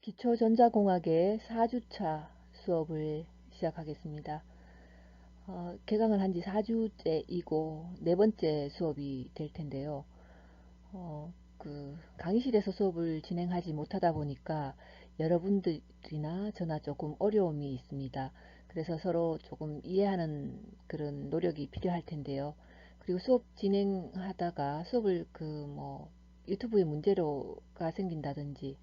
기초전자공학의 4주차 수업을 시작하겠습니다. 개강을 한 지 4주째이고 네 번째 수업이 될 텐데요. 강의실에서 수업을 진행하지 못하다 보니까 여러분들이나 저나 조금 어려움이 있습니다. 그래서 서로 조금 이해하는 그런 노력이 필요할 텐데요. 그리고 수업 진행하다가 수업을 유튜브에 문제로가 생긴다든지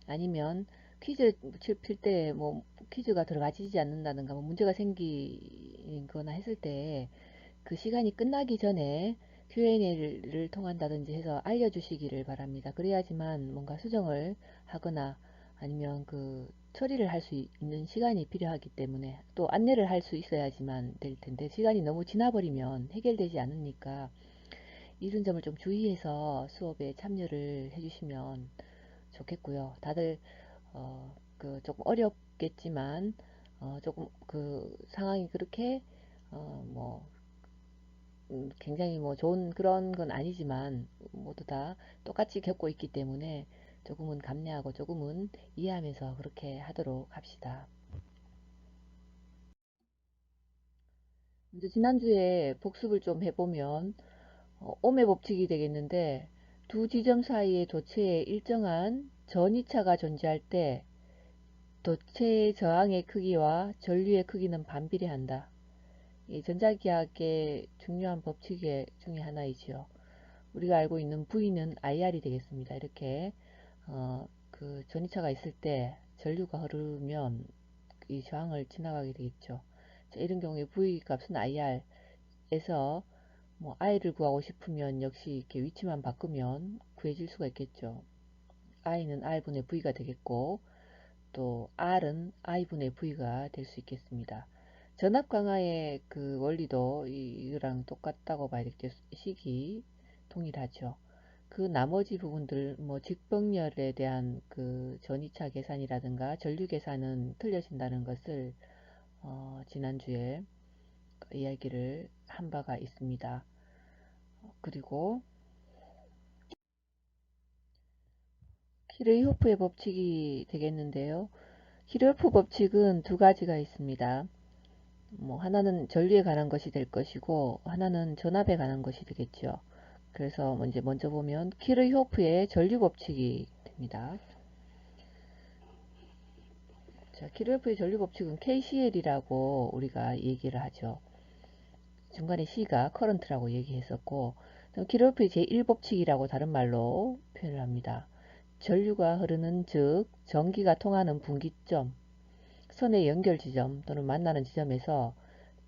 아니면 퀴즈 풀 때 뭐 퀴즈가 들어가지지 않는다든가 뭐 문제가 생기거나 했을 때 그 시간이 끝나기 전에 Q&A를 통한다든지 해서 알려주시기를 바랍니다. 그래야지만 뭔가 수정을 하거나 아니면 처리를 할 수 있는 시간이 필요하기 때문에 또 안내를 할 수 있어야지만 될 텐데 시간이 너무 지나버리면 해결되지 않으니까 이런 점을 좀 주의해서 수업에 참여를 해주시면 좋겠고요. 다들 조금 어렵겠지만 조금 상황이 그렇게 어, 뭐 굉장히 뭐 좋은 그런 건 아니지만 모두 다 똑같이 겪고 있기 때문에 조금은 감내하고 조금은 이해하면서 그렇게 하도록 합시다. 먼저 지난주에 복습을 좀 해보면 오매 법칙이 되겠는데 두 지점 사이의 도체에 일정한 전이차가 존재할 때 도체의 저항의 크기와 전류의 크기는 반비례한다. 이 전자기학의 중요한 법칙 중에 하나이지요. 우리가 알고 있는 V는 IR이 되겠습니다. 이렇게 전이차가 있을 때 전류가 흐르면 이 저항을 지나가게 되겠죠. 자, 이런 경우에 V 값은 IR에서 뭐 I를 구하고 싶으면 역시 이렇게 위치만 바꾸면 구해질 수가 있겠죠. I는 R분의 V가 되겠고 또 R은 I분의 V가 될 수 있겠습니다. 전압 강화의 그 원리도 이거랑 똑같다고 봐야 되겠죠. 식이 동일하죠. 그 나머지 부분들 뭐 직병렬에 대한 그 전이차 계산이라든가 전류 계산은 틀려진다는 것을 지난주에 이야기를 한 바가 있습니다. 그리고 키르호프의 법칙이 되겠는데요. 키르호프 법칙은 두 가지가 있습니다. 뭐 하나는 전류에 관한 것이 될 것이고 하나는 전압에 관한 것이 되겠죠. 그래서 먼저 보면 키르호프의 전류 법칙이 됩니다. 자, 키르호프의 전류 법칙은 KCL이라고 우리가 얘기를 하죠. 중간에 C가 커런트라고 얘기했었고 키르호프의 제1법칙이라고 다른 말로 표현을 합니다. 전류가 흐르는 즉 전기가 통하는 분기점, 선의 연결 지점 또는 만나는 지점에서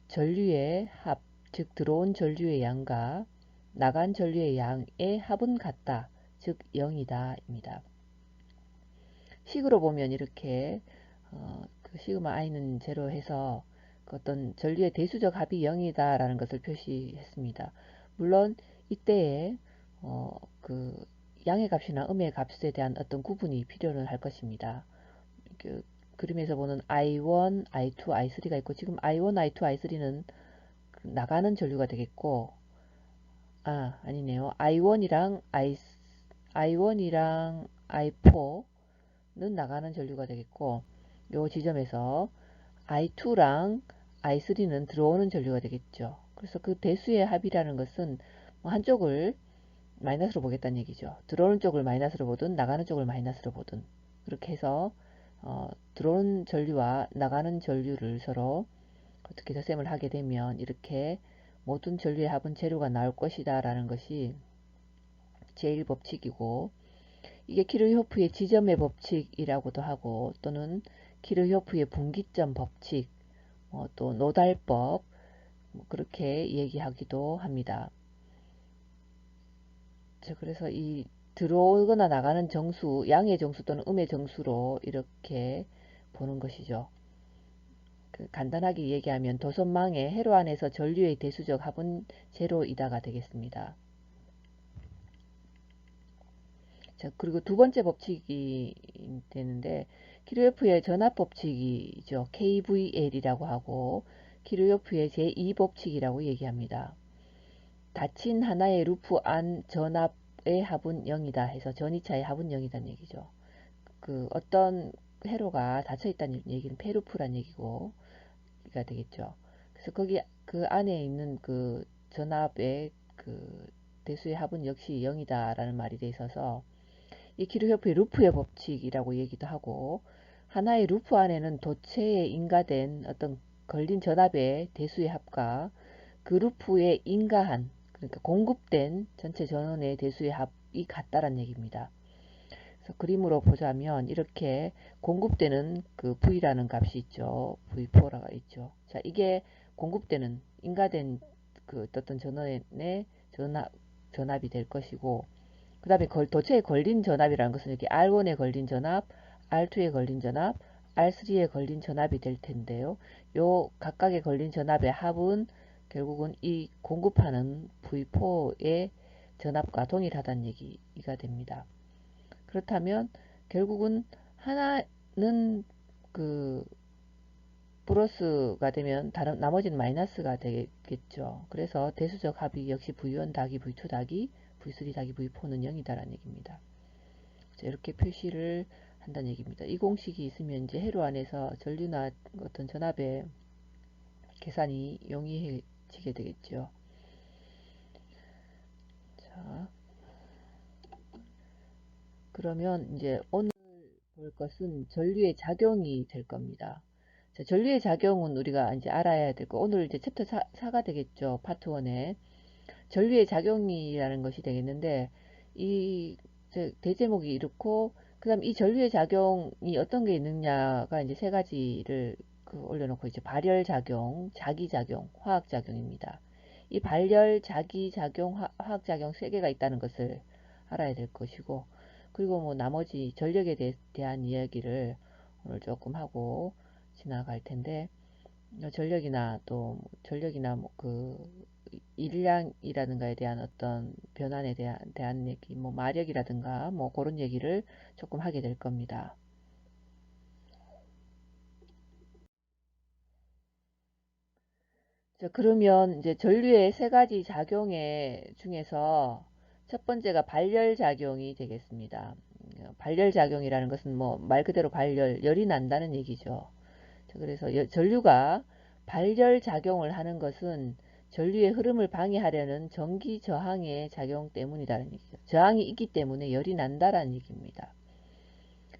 전류의 합, 즉 들어온 전류의 양과 나간 전류의 양의 합은 같다. 즉 0이다 입니다. 식으로 보면 이렇게 시그마 i는 제로 해서 어떤 전류의 대수적 합이 0이다 라는 것을 표시했습니다. 물론 이때에 그 양의 값이나 음의 값에 대한 어떤 구분이 필요는 할 것입니다. 그 그림에서 보는 I1, I2, I3가 있고 지금 I1, I2, I3는 나가는 전류가 되겠고 아니네요. I1이랑 I4는 나가는 전류가 되겠고 요 지점에서 I2랑 I3는 들어오는 전류가 되겠죠. 그래서 그 대수의 합이라는 것은 뭐 한쪽을 마이너스로 보겠다는 얘기죠. 들어오는 쪽을 마이너스로 보든 나가는 쪽을 마이너스로 보든 그렇게 해서 들어오는 전류와 나가는 전류를 서로 어떻게 덧셈을 하게 되면 이렇게 모든 전류의 합은 제로가 나올 것이다 라는 것이 제1법칙이고 이게 키르호프의 지점의 법칙이라고도 하고 또는 키르호프의 분기점 법칙 또 노달법 그렇게 얘기하기도 합니다. 그래서 이 들어오거나 나가는 정수, 양의 정수 또는 음의 정수로 이렇게 보는 것이죠. 간단하게 얘기하면 도선망의 회로 안에서 전류의 대수적 합은 제로이다가 되겠습니다. 자, 그리고 두 번째 법칙이 되는데 키르호프의 전압 법칙이죠. KVL이라고 하고 키르호프의 제2법칙이라고 얘기합니다. 닫힌 하나의 루프 안 전압의 합은 0이다 해서 전이차의 합은 0이다는 얘기죠. 그 어떤 회로가 닫혀 있다는 얘기는 페루프란 얘기고 가 되겠죠. 그래서 거기 그 안에 있는 그 전압의 그 대수의 합은 역시 0이다라는 말이 돼 있어서 이 키르호프의 루프의 법칙이라고 얘기도 하고, 하나의 루프 안에는 도체에 인가된 어떤 걸린 전압의 대수의 합과 그 루프에 인가한, 그러니까 공급된 전체 전원의 대수의 합이 같다는 얘기입니다. 그래서 그림으로 보자면 이렇게 공급되는 그 V라는 값이 있죠. V4라가 있죠. 자, 이게 공급되는 인가된 그 어떤 전원의 전압이 될 것이고, 그 다음에 도체에 걸린 전압이라는 것은 이렇게 R1에 걸린 전압, R2에 걸린 전압, R3에 걸린 전압이 될 텐데요. 요 각각에 걸린 전압의 합은 결국은 이 공급하는 V4의 전압과 동일하다는 얘기가 됩니다. 그렇다면 결국은 하나는 그 플러스가 되면 다른 나머지는 마이너스가 되겠죠. 그래서 대수적 합이 역시 V1 더하기 V2 더하기 V3 더하기 V4는 0이다라는 얘기입니다. 이렇게 표시를 한다는 얘기입니다. 이 공식이 있으면 이제 회로 안에서 전류나 어떤 전압의 계산이 용이해지게 되겠죠. 자, 그러면 이제 오늘 볼 것은 전류의 작용이 될 겁니다. 자, 전류의 작용은 우리가 이제 알아야 될 거. 오늘 이제 챕터 4가 되겠죠. 파트 1에. 전류의 작용이라는 것이 되겠는데, 이 대제목이 이렇고, 그 다음 이 전류의 작용이 어떤 게 있느냐가 이제 세 가지를 올려놓고 이제 발열작용, 자기작용, 화학작용입니다. 이 발열, 자기작용, 화학작용 세 개가 있다는 것을 알아야 될 것이고, 그리고 뭐 나머지 전력에 대한 이야기를 오늘 조금 하고 지나갈 텐데, 전력이나 뭐 그 일량이라든가에 대한 어떤 변환에 대한 얘기, 뭐 마력이라든가 뭐 그런 얘기를 조금 하게 될 겁니다. 자, 그러면 이제 전류의 세 가지 작용의 중에서 첫 번째가 발열 작용이 되겠습니다. 발열 작용이라는 것은 뭐 말 그대로 열이 난다는 얘기죠. 자, 그래서 전류가 발열 작용을 하는 것은 전류의 흐름을 방해하려는 전기 저항의 작용 때문이라는 얘기죠. 저항이 있기 때문에 열이 난다라는 얘기입니다.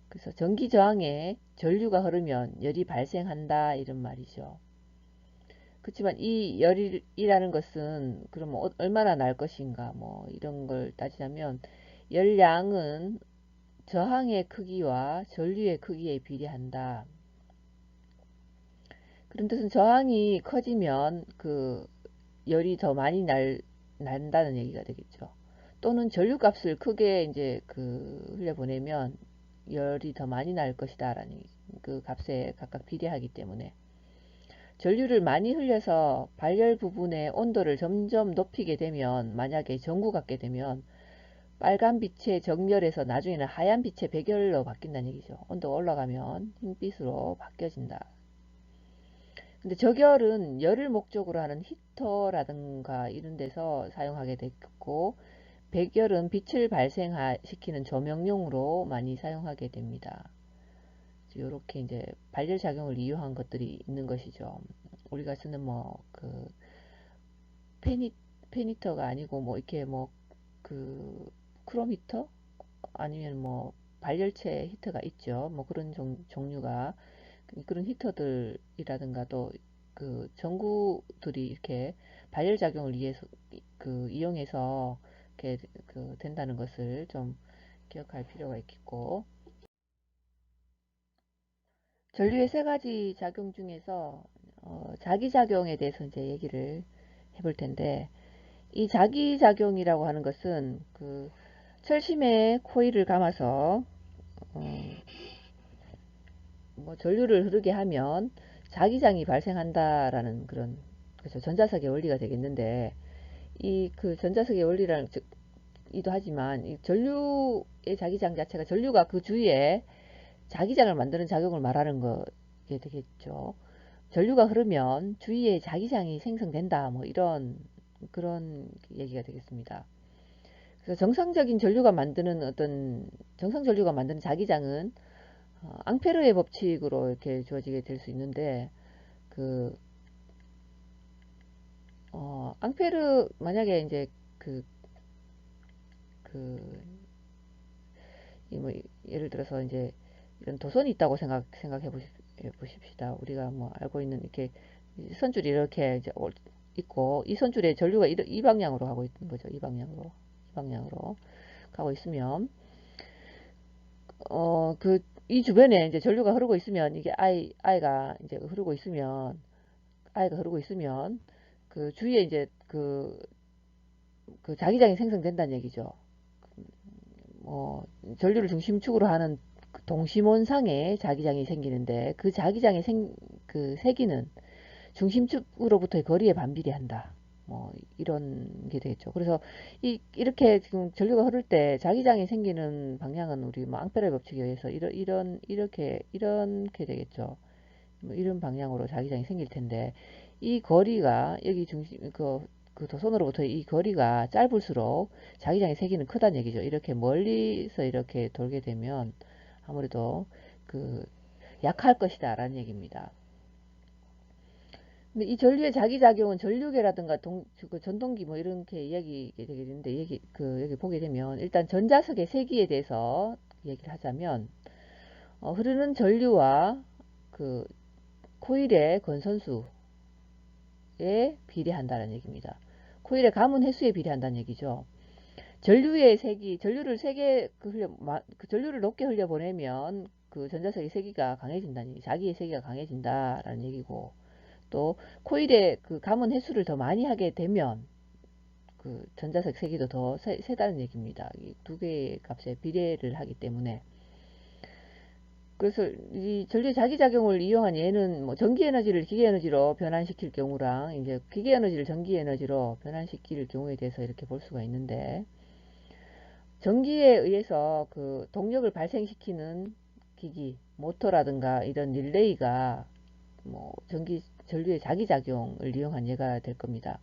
그래서 전기 저항에 전류가 흐르면 열이 발생한다 이런 말이죠. 그렇지만 이 열이라는 것은 그럼 얼마나 날 것인가 뭐 이런 걸 따지자면 열량은 저항의 크기와 전류의 크기에 비례한다. 그런 뜻은 저항이 커지면 그 열이 더 많이 난다는 얘기가 되겠죠. 또는 전류값을 크게 이제 흘려보내면 열이 더 많이 날 것이다라는 그 값에 각각 비례하기 때문에 전류를 많이 흘려서 발열 부분의 온도를 점점 높이게 되면, 만약에 전구 같게 되면 빨간 빛의 정열에서 나중에는 하얀 빛의 백열로 바뀐다는 얘기죠. 온도가 올라가면 흰빛으로 바뀌어진다. 근데 저결은 열을 목적으로 하는 히터라든가 이런 데서 사용하게 됐고, 백열은 빛을 발생시키는 조명용으로 많이 사용하게 됩니다. 이렇게 이제 발열작용을 이용한 것들이 있는 것이죠. 우리가 쓰는 페니, 페니터가 아니고 이렇게 크롬히터 아니면 발열체 히터가 있죠. 그런 종류가 그런 히터들이라든가 또 전구들이 이렇게 발열작용을 위해서 이용해서 이렇게 된다는 것을 좀 기억할 필요가 있겠고, 전류의 세 가지 작용 중에서 자기작용에 대해서 이제 얘기를 해볼 텐데, 이 자기작용이라고 하는 것은 철심에 코일을 감아서 전류를 흐르게 하면 자기장이 발생한다라는 그런, 그래서 전자석의 원리가 되겠는데, 이 전자석의 원리라는 이도 하지만 이 전류의 자기장 자체가 전류가 그 주위에 자기장을 만드는 작용을 말하는 게 되겠죠. 전류가 흐르면 주위에 자기장이 생성된다 이런 그런 얘기가 되겠습니다. 그래서 정상 전류가 만드는 자기장은 앙페르의 법칙으로 이렇게 주어지게 될 수 있는데, 그 앙페르 만약에 이제 그 그 뭐 예를 들어서 이제 이런 도선이 있다고 생각해 보십시다. 우리가 뭐 알고 있는 이렇게 선줄이 이렇게 이제 있고, 이 선줄에 전류가 이 방향으로 가고 있는 거죠. 이 방향으로 가고 있으면, 이 주변에 이제 전류가 흐르고 있으면, 이게 아이가 이제 흐르고 있으면, 그 주위에 이제 그 자기장이 생성된다는 얘기죠. 전류를 중심축으로 하는 그 동심원상의 자기장이 생기는데, 그 자기장이 그 세기는 중심축으로부터의 거리에 반비례한다. 뭐 이런 게 되겠죠. 그래서 이렇게 지금 전류가 흐를 때 자기장이 생기는 방향은 우리 뭐 앙페르의 법칙에 의해서 이렇게 되겠죠. 뭐 이런 방향으로 자기장이 생길 텐데, 이 거리가 여기 그 도선으로부터 이 거리가 짧을수록 자기장의 세기는 크다는 얘기죠. 이렇게 멀리서 이렇게 돌게 되면 아무래도 그 약할 것이다 라는 얘기입니다. 근데 이 전류의 자기작용은 전류계라든가 그 전동기 뭐 이렇게 이야기가 되게 되는데, 여기 보게 되면 일단 전자석의 세기에 대해서 얘기를 하자면, 흐르는 전류와 그 코일의 건선수에 비례한다는 얘기입니다. 코일의 가문 횟수에 비례한다는 얘기죠. 전류를 높게 흘려보내면 그 전자석의 세기가 강해진다는 얘기, 자기의 세기가 강해진다라는 얘기고, 또 코일의 그 감은 횟수를 더 많이 하게 되면 그 전자석 세기도 더 세다는 얘기입니다. 이 두 개의 값에 비례를 하기 때문에. 그래서 이 전류의 자기작용을 이용한 예는 뭐 전기 에너지를 기계 에너지로 변환시킬 경우랑 이제 기계 에너지를 전기 에너지로 변환시킬 경우에 대해서 이렇게 볼 수가 있는데, 전기에 의해서 그 동력을 발생시키는 기기, 모터라든가 이런 릴레이가 뭐 전류의 자기작용을 이용한 예가 될 겁니다.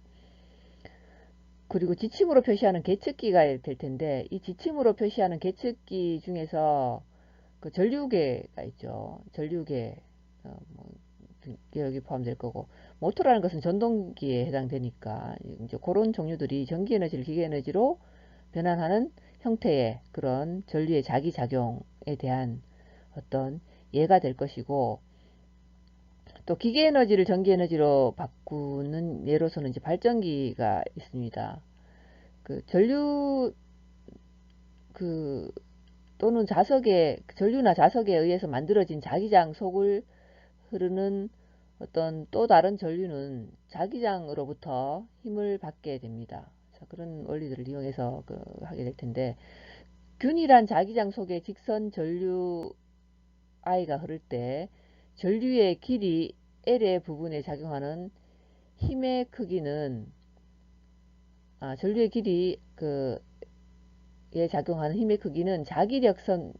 그리고 지침으로 표시하는 계측기가 될 텐데, 이 지침으로 표시하는 계측기 중에서 그 전류계가 있죠. 전류계, 뭐 여기 포함될 거고, 모터라는 것은 전동기에 해당되니까 이제 그런 종류들이 전기 에너지를 기계 에너지로 변환하는 형태의 그런 전류의 자기작용에 대한 어떤 예가 될 것이고, 또 기계 에너지를 전기 에너지로 바꾸는 예로서는 이제 발전기가 있습니다. 그 전류 그 또는 전류나 자석에 의해서 만들어진 자기장 속을 흐르는 어떤 또 다른 전류는 자기장으로부터 힘을 받게 됩니다. 자, 그런 원리들을 이용해서 하게 될 텐데, 균일한 자기장 속에 직선 전류 I가 흐를 때 전류의 길이 L의 부분에 작용하는 힘의 크기는, 전류의 길이 에 작용하는 힘의 크기는 자기력 선속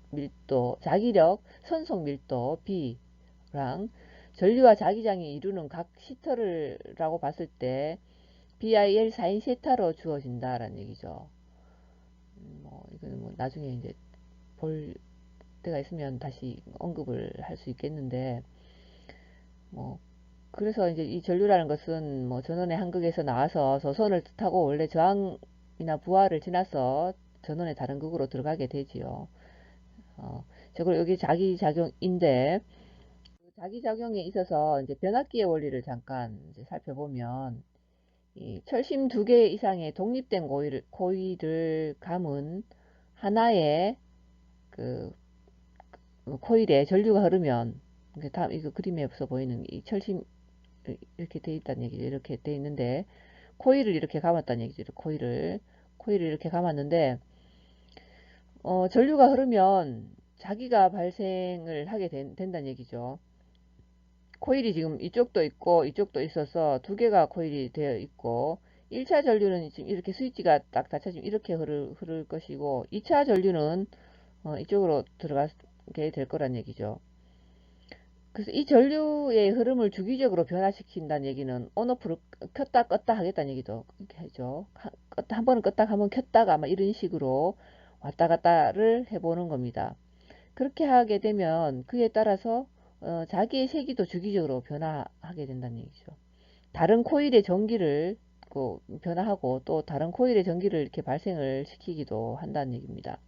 밀도 B랑 전류와 자기장이 이루는 각 시터라고 봤을 때 BIL 사인 세타로 주어진다라는 얘기죠. 이거는 뭐 나중에 이제 볼 때가 있으면 다시 언급을 할 수 있겠는데, 뭐 그래서 이제 이 전류라는 것은 뭐 전원의 한극에서 나와서 저선을 뜻하고, 원래 저항이나 부하를 지나서 전원의 다른 극으로 들어가게 되지요. 그리고 여기 자기작용인데, 그 자기작용에 있어서 이제 변압기의 원리를 잠깐 이제 살펴보면, 이 철심 2개 이상의 독립된 코일을 감은 하나의 그 코일에 전류가 흐르면, 다음 이거 그림에서 보이는 이 철심 이렇게 돼 있다는 얘기죠. 이렇게 돼 있는데, 코일을 이렇게 감았다는 얘기죠. 코일을 이렇게 감았는데, 전류가 흐르면 자기가 발생을 하게 된다는 얘기죠. 코일이 지금 이쪽도 있고 이쪽도 있어서 두 개가 코일이 되어 있고, 1차 전류는 지금 이렇게 스위치가 딱 닫혀지면 이렇게 흐를 것이고, 2차 전류는 이쪽으로 들어가게 될 거란 얘기죠. 그래서 이 전류의 흐름을 주기적으로 변화시킨다는 얘기는 온오프를 켰다 껐다 하겠다는 얘기도 이렇게 하죠. 한 번은 껐다 한 번 켰다가 막 이런 식으로 왔다 갔다를 해보는 겁니다. 그렇게 하게 되면 그에 따라서 자기의 세기도 주기적으로 변화하게 된다는 얘기죠. 다른 코일의 전기를 변화하고 또 다른 코일의 전기를 이렇게 발생을 시키기도 한다는 얘기입니다.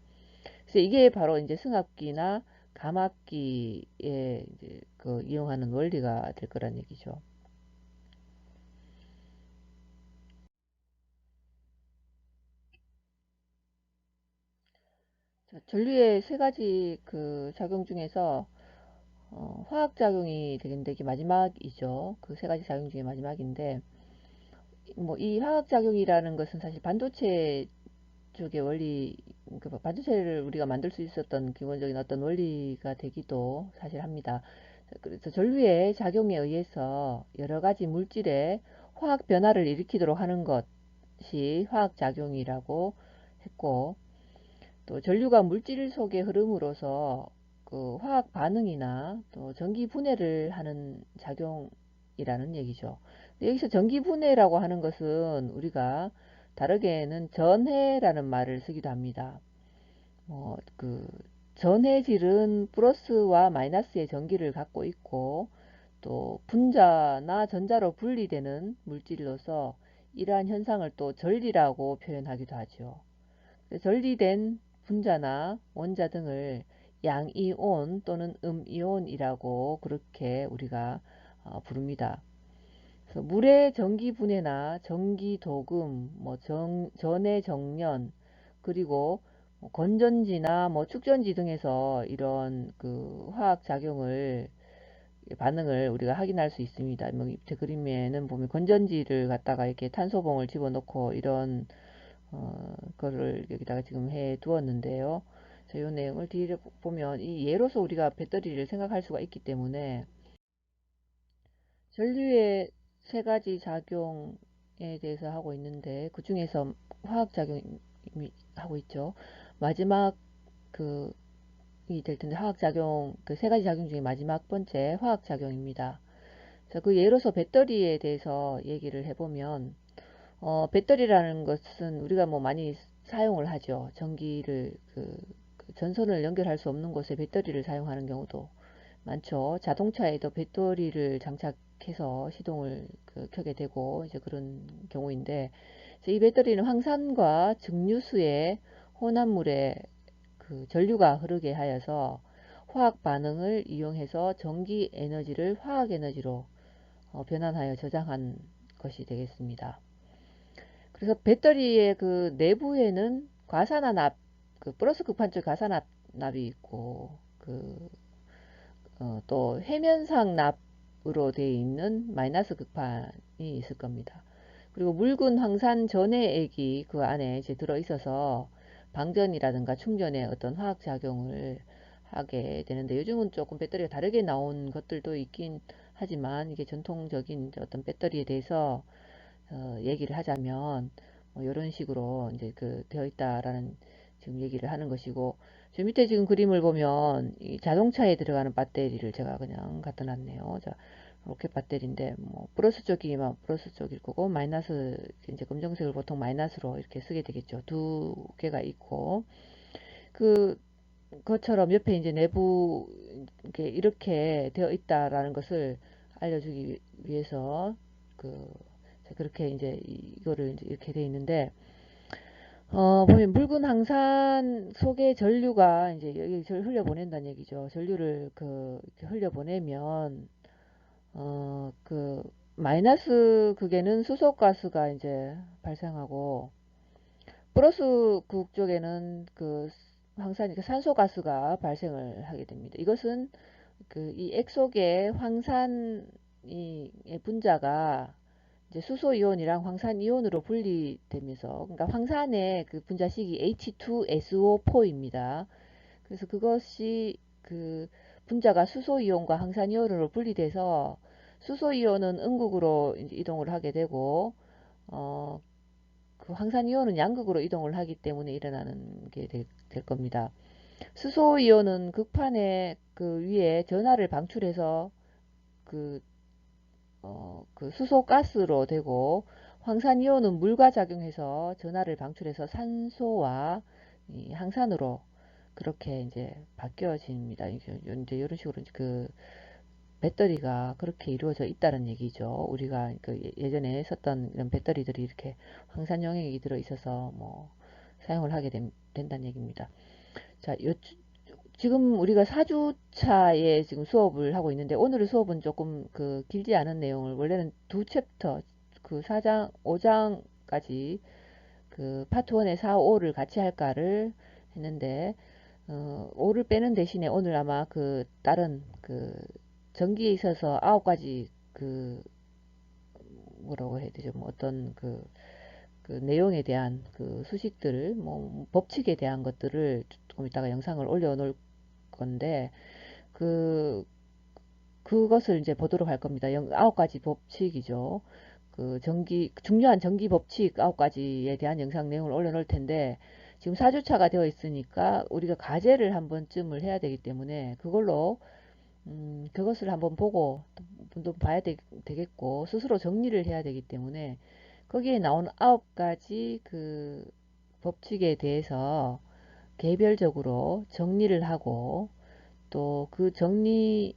그래서 이게 바로 이제 승합기나 감압기에 이제 이용하는 원리가 될 거란 얘기죠. 자, 전류의 세 가지 작용 중에서 화학 작용이 되겠는데 이게 마지막이죠. 그 세 가지 작용 중에 마지막인데 뭐 이 화학 작용이라는 것은 사실 반도체 쪽의 원리, 반도체를 우리가 만들 수 있었던 기본적인 어떤 원리가 되기도 사실 합니다. 그래서 전류의 작용에 의해서 여러 가지 물질의 화학 변화를 일으키도록 하는 것이 화학 작용이라고 했고, 또 전류가 물질 속의 흐름으로서 화학 반응이나 또 전기 분해를 하는 작용이라는 얘기죠. 여기서 전기 분해라고 하는 것은 우리가 다르게는 전해라는 말을 쓰기도 합니다. 전해질은 플러스와 마이너스의 전기를 갖고 있고 또 분자나 전자로 분리되는 물질로서 이러한 현상을 또 전리라고 표현하기도 하죠. 전리된 분자나 원자 등을 양이온 또는 음이온이라고 그렇게 우리가 부릅니다. 그래서 물의 전기 분해나 전기 도금, 전해 정련, 그리고 건전지나 축전지 등에서 이런 화학 작용을 반응을 우리가 확인할 수 있습니다. 밑에 그림에는 보면 건전지를 갖다가 이렇게 탄소봉을 집어넣고 이런 거를 여기다가 지금 해 두었는데요. 이 내용을 뒤에 보면 이 예로서 우리가 배터리를 생각할 수가 있기 때문에 전류의 세 가지 작용에 대해서 하고 있는데 그 중에서 화학 작용이 하고 있죠. 마지막 이 될 텐데 화학 작용 그 세 가지 작용 중에 마지막 번째 화학 작용입니다. 자, 그 예로서 배터리에 대해서 얘기를 해보면 배터리라는 것은 우리가 뭐 많이 사용을 하죠. 전기를 전선을 연결할 수 없는 곳에 배터리를 사용하는 경우도 많죠. 자동차에도 배터리를 장착해서 시동을 켜게 되고 이제 그런 경우인데 이 배터리는 황산과 증류수의 혼합물에 전류가 흐르게 하여서 화학 반응을 이용해서 전기 에너지를 화학 에너지로 변환하여 저장한 것이 되겠습니다. 그래서 배터리의 내부에는 과산화납, 플러스 극판 쪽 과산화납이 있고, 또 해면상 납으로 되어 있는 마이너스 극판이 있을 겁니다. 그리고 묽은 황산 전해액이 그 안에 이제 들어 있어서 방전이라든가 충전의 어떤 화학 작용을 하게 되는데 요즘은 조금 배터리가 다르게 나온 것들도 있긴 하지만 이게 전통적인 어떤 배터리에 대해서 얘기를 하자면 이런 식으로 이제 되어 있다라는 지금 얘기를 하는 것이고 저 밑에 지금 그림을 보면 이 자동차에 들어가는 배터리를 제가 그냥 갖다 놨네요. 자, 로켓 배터리인데 플러스 쪽이면 플러스 쪽일 거고 마이너스 이제 검정색을 보통 마이너스로 이렇게 쓰게 되겠죠. 두 개가 있고 그 것처럼 옆에 이제 내부 이렇게 되어 있다라는 것을 알려주기 위해서 그 그렇게 이제 이거를 이제 이렇게 돼 있는데 보면 묽은 황산 속의 전류가 이제 여기 흘려 보낸다는 얘기죠. 전류를 이렇게 흘려 보내면 마이너스 극에는 수소가스가 이제 발생하고 플러스 극 쪽에는 황산 산소가스가 발생을 하게 됩니다. 이것은 이 액 속의 황산의 분자가 이제 수소이온이랑 황산이온으로 분리되면서 그러니까 황산의 분자식이 H2SO4입니다. 그래서 그것이 분자가 수소이온과 황산이온으로 분리돼서 수소이온은 음극으로 이동을 하게 되고 어, 황산이온은 양극으로 이동을 하기 때문에 일어나는 게 될 겁니다. 수소이온은 극판에 위에 전하를 방출해서 그 수소가스로 되고 황산이온은 물과 작용해서 전하를 방출해서 산소와 이 항산으로 그렇게 이제 바뀌어집니다. 이제 이런 식으로 그 배터리가 그렇게 이루어져 있다는 얘기죠. 우리가 그 예전에 썼던 이런 배터리들이 이렇게 황산 용액이 들어 있어서 뭐 사용을 하게 된다는 얘기입니다. 자, 지금 우리가 4주차에 지금 수업을 하고 있는데 오늘의 수업은 조금 그 길지 않은 내용을 원래는 두 챕터 그 4장, 5장까지 그 파트 1에 4, 5를 같이 할까를 했는데 5를 빼는 대신에 오늘 아마 그 다른 그 전기에 있어서 9가지 그 뭐라고 해야 되죠? 뭐 어떤 그 내용에 대한 그 수식들을 뭐 법칙에 대한 것들을 조금 이따가 영상을 올려놓을 건데 그 그것을 이제 보도록 할 겁니다. 9가지 법칙이죠. 그 중요한 전기 법칙 9가지에 대한 영상 내용을 올려놓을 텐데, 지금 4주차가 되어 있으니까 우리가 과제를 한 번쯤을 해야 되기 때문에 그걸로, 그것을 한번 보고 또 봐야 되겠고, 스스로 정리를 해야 되기 때문에 거기에 나오는 9가지 그 법칙에 대해서 개별적으로 정리를 하고, 또 그 정리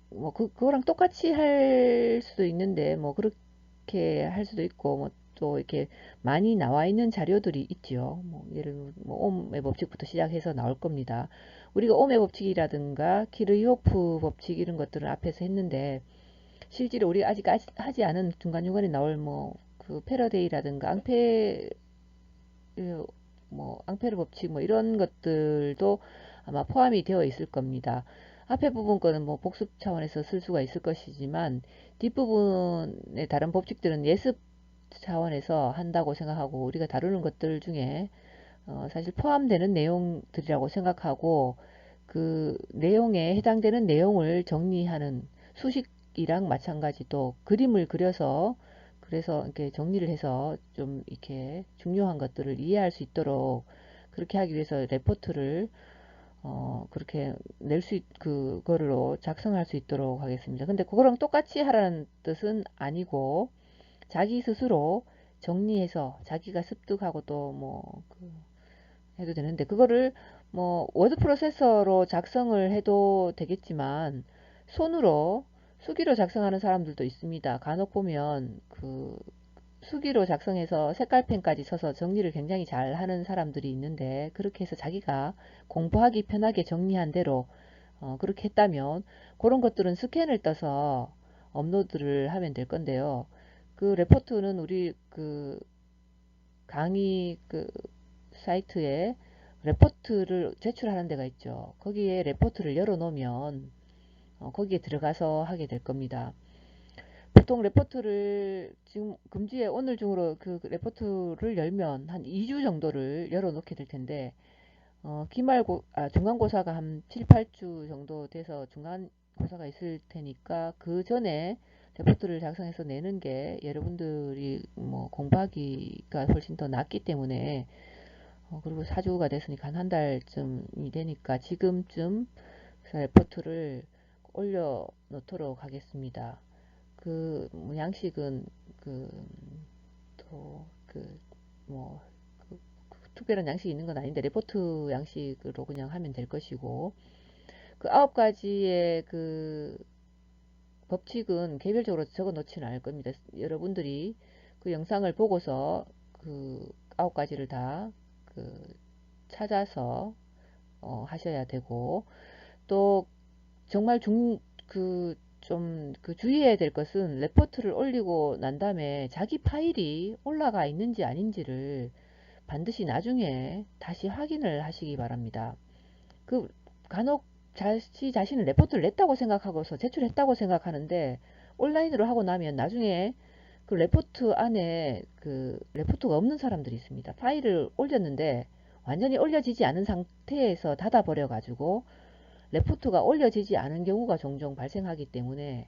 뭐 그거랑 똑같이 할 수도 있는데 뭐 그렇게 할 수도 있고, 뭐 또 이렇게 많이 나와 있는 자료들이 있죠. 뭐 예를 들면 뭐 옴의 법칙부터 시작해서 나올 겁니다. 우리가 옴의 법칙이라든가 키르히호프 법칙 이런 것들을 앞에서 했는데, 실제로 우리가 아직 하지 않은 중간중간에 나올 뭐 그 패러데이라든가 앙페르 법칙 뭐 이런 것들도 아마 포함이 되어 있을 겁니다. 앞에 부분 거는 뭐 복습 차원에서 쓸 수가 있을 것이지만, 뒷부분의 다른 법칙들은 예습 차원에서 한다고 생각하고, 우리가 다루는 것들 중에 사실 포함되는 내용들이라고 생각하고, 그 내용에 해당되는 내용을 정리하는 수식이랑 마찬가지, 또 그림을 그려서 그래서 이렇게 정리를 해서 좀 이렇게 중요한 것들을 이해할 수 있도록, 그렇게 하기 위해서 레포트를 그렇게 그거로 작성할 수 있도록 하겠습니다. 근데 그거랑 똑같이 하라는 뜻은 아니고, 자기 스스로 정리해서 자기가 습득하고 또 뭐 해도 되는데, 그거를 뭐 워드 프로세서로 작성을 해도 되겠지만 손으로 수기로 작성하는 사람들도 있습니다. 간혹 보면 그 수기로 작성해서 색깔펜까지 써서 정리를 굉장히 잘 하는 사람들이 있는데, 그렇게 해서 자기가 공부하기 편하게 정리한 대로 그렇게 했다면 그런 것들은 스캔을 떠서 업로드를 하면 될 건데요. 그 레포트는 우리 그 강의 그 사이트에 레포트를 제출하는 데가 있죠. 거기에 레포트를 열어 놓으면 거기에 들어가서 하게 될 겁니다. 보통 레포트를 지금 금주에 오늘 중으로 그 레포트를 열면 한 2주 정도를 열어 놓게 될 텐데, 중간고사가 한 7, 8주 정도 돼서 중간고사가 있을 테니까 그 전에 레포트를 작성해서 내는 게 여러분들이 뭐 공부하기가 훨씬 더 낫기 때문에, 그리고 4주가 됐으니까 한 달쯤이 되니까 지금쯤 레포트를 올려 놓도록 하겠습니다. 뭐 양식은 뭐 특별한 양식이 있는 건 아닌데 레포트 양식으로 그냥 하면 될 것이고, 그 9가지의 그 법칙은 개별적으로 적어 놓지는 않을 겁니다. 여러분들이 그 영상을 보고서 그 9가지를 다 그 찾아서 하셔야 되고, 또 정말 그 주의해야 될 것은, 레포트를 올리고 난 다음에 자기 파일이 올라가 있는지 아닌지를 반드시 나중에 다시 확인을 하시기 바랍니다. 그 간혹 자신은 레포트를 냈다고 생각하고서 제출했다고 생각하는데, 온라인으로 하고 나면 나중에 그 레포트 안에 그 레포트가 없는 사람들이 있습니다. 파일을 올렸는데 완전히 올려지지 않은 상태에서 닫아버려 가지고 레포트가 올려지지 않은 경우가 종종 발생하기 때문에,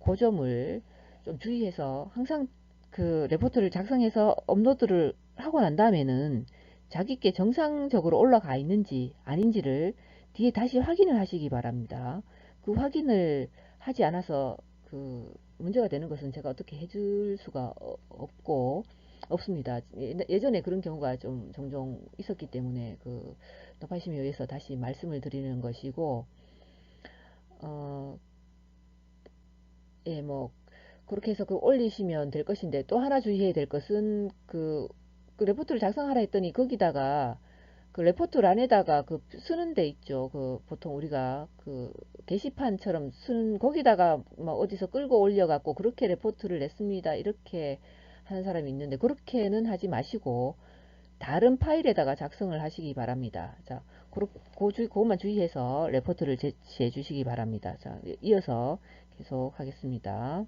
그 점을 좀 주의해서 항상 그 레포트를 작성해서 업로드를 하고 난 다음에는 자기께 정상적으로 올라가 있는지 아닌지를 뒤에 다시 확인을 하시기 바랍니다. 그 확인을 하지 않아서 그 문제가 되는 것은 제가 어떻게 해줄 수가 없고, 없습니다. 예전에 그런 경우가 좀 종종 있었기 때문에 그 높아심에 의해서 다시 말씀을 드리는 것이고, 어, 예, 뭐 그렇게 해서 그 올리시면 될 것인데, 또 하나 주의해야 될 것은 그 레포트를 작성하라 했더니 거기다가 그 레포트란에다가 그 쓰는 데 있죠. 그 보통 우리가 그 게시판처럼 쓰는 거기다가 막 어디서 끌고 올려 갖고 그렇게 레포트를 냈습니다, 이렇게 하는 사람이 있는데, 그렇게는 하지 마시고 다른 파일에다가 작성을 하시기 바랍니다. 자, 그것만 주의해서 레포트를 제시해 주시기 바랍니다. 자, 이어서 계속 하겠습니다.